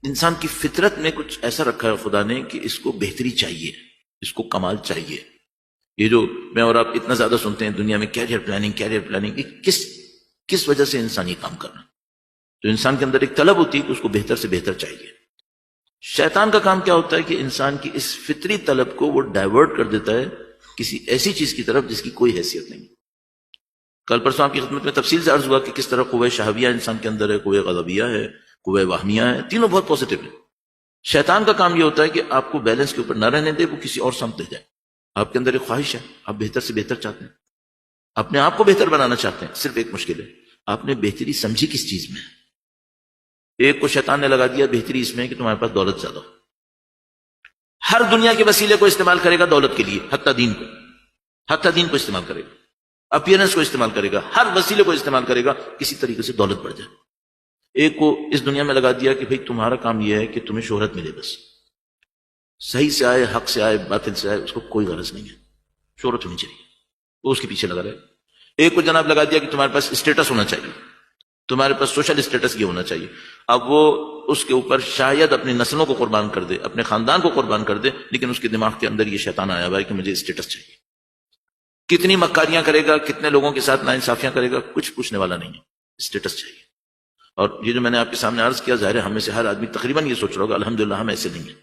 انسان کی فطرت میں کچھ ایسا رکھا ہے خدا نے کہ اس کو بہتری چاہیے، اس کو کمال چاہیے. یہ جو میں اور آپ اتنا زیادہ سنتے ہیں دنیا میں کیریئر پلاننگ، یہ کس وجہ سے انسان یہ کام کرنا؟ تو انسان کے اندر ایک طلب ہوتی ہے کہ اس کو بہتر سے بہتر چاہیے. شیطان کا کام کیا ہوتا ہے کہ انسان کی اس فطری طلب کو وہ ڈائیورٹ کر دیتا ہے کسی ایسی چیز کی طرف جس کی کوئی حیثیت نہیں. کل پرسوں آپ کی خدمت میں تفصیل سے عرض ہوا کہ کس طرح قوہ شہویہ انسان کے اندر ہے، قوہ غضبیہ ہے، قوہ وہمیہ ہے، تینوں بہت پازیٹو ہیں. شیطان کا کام یہ ہوتا ہے کہ آپ کو بیلنس کے اوپر نہ رہنے دے، وہ کسی اور سمت لے جائے. آپ کے اندر ایک خواہش ہے، آپ بہتر سے بہتر چاہتے ہیں، اپنے آپ کو بہتر بنانا چاہتے ہیں. صرف ایک مشکل ہے، آپ نے بہتری سمجھی کس چیز میں؟ ایک کو شیطان نے لگا دیا بہتری اس میں کہ تمہارے پاس دولت زیادہ ہو. ہر دنیا کے وسیلے کو استعمال کرے گا دولت کے لیے، حتی دین کو استعمال کرے گا، اپیرنس کو استعمال کرے گا، ہر وسیلے کو استعمال کرے گا کسی طریقے سے دولت بڑھ جائے. ایک کو اس دنیا میں لگا دیا کہ بھئی تمہارا کام یہ ہے کہ تمہیں شہرت ملے، بس صحیح سے آئے، حق سے آئے، باطل سے آئے، اس کو کوئی غرض نہیں ہے، شہرت ہونی چاہیے، وہ اس کے پیچھے لگا رہے. ایک کو جناب لگا دیا کہ تمہارے پاس اسٹیٹس ہونا چاہیے، تمہارے پاس سوشل اسٹیٹس یہ ہونا چاہیے. اب وہ اس کے اوپر شاید اپنی نسلوں کو قربان کر دے، اپنے خاندان کو قربان کر دے، لیکن اس کے دماغ کے اندر یہ شیطان آیا ہوا ہے کہ مجھے اسٹیٹس چاہیے. کتنی مکاریاں کرے گا، کتنے لوگوں کے ساتھ ناانصافیاں کرے گا، کچھ پوچھنے والا نہیں ہے، اسٹیٹس چاہیے. اور یہ جو میں نے آپ کے سامنے عرض کیا، ظاہر ہے ہم میں سے ہر آدمی تقریباً یہ سوچ رہا ہوگا الحمدللہ ہم ایسے نہیں ہیں.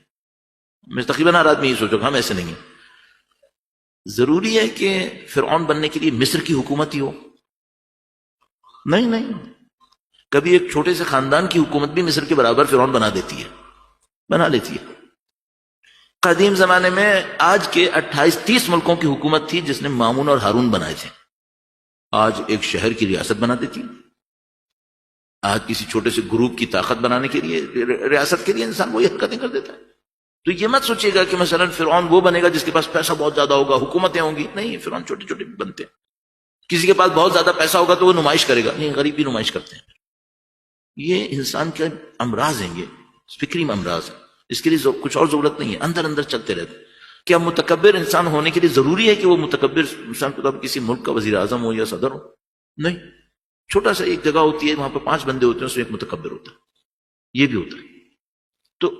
میں تقریباً ہر آدمی یہ سوچ رہا ہم ایسے نہیں ہیں. ضروری ہے کہ فرعون بننے کے لیے مصر کی حکومت ہی ہو؟ نہیں. کبھی ایک چھوٹے سے خاندان کی حکومت بھی مصر کے برابر فرعون بنا لیتی ہے. قدیم زمانے میں آج کے 28-30 ملکوں کی حکومت تھی جس نے مامون اور ہارون بنائے تھے. آج ایک شہر کی ریاست بنا دیتی ہے. آج کسی چھوٹے سے گروپ کی طاقت بنانے کے لیے، ریاست کے لیے انسان وہی حرکتیں کر دیتا ہے. تو یہ مت سوچیے گا کہ مثلا فرعون وہ بنے گا جس کے پاس پیسہ بہت زیادہ ہوگا، حکومتیں ہوں گی. نہیں، فرعون چھوٹے چھوٹے بنتے ہیں. کسی کے پاس بہت زیادہ پیسہ ہوگا تو وہ نمائش کرے گا. نہیں، غریب بھی نمائش کرتے ہیں. یہ انسان کے امراض ہیں، یہ فکری امراض ہیں. اس کے لیے کچھ اور ضرورت نہیں ہے، اندر چلتے رہتے. کیا متکبر انسان ہونے کے لیے ضروری ہے کہ وہ متکبر انسان کو کسی ملک کا وزیر اعظم ہو یا صدر ہو؟ نہیں. چھوٹا سا ایک جگہ ہوتی ہے، وہاں پہ 5 بندے ہوتے ہیں، اس میں ایک متکبر ہوتا ہے. یہ بھی ہوتا ہے. تو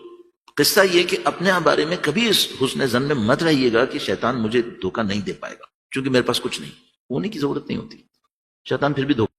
قصہ یہ کہ اپنے بارے میں کبھی اس حسن ظن میں مت رہیے گا کہ شیطان مجھے دھوکہ نہیں دے پائے گا، کیونکہ میرے پاس کچھ نہیں. ہونے کی ضرورت نہیں ہوتی. شیطان پھر بھی دھوکہ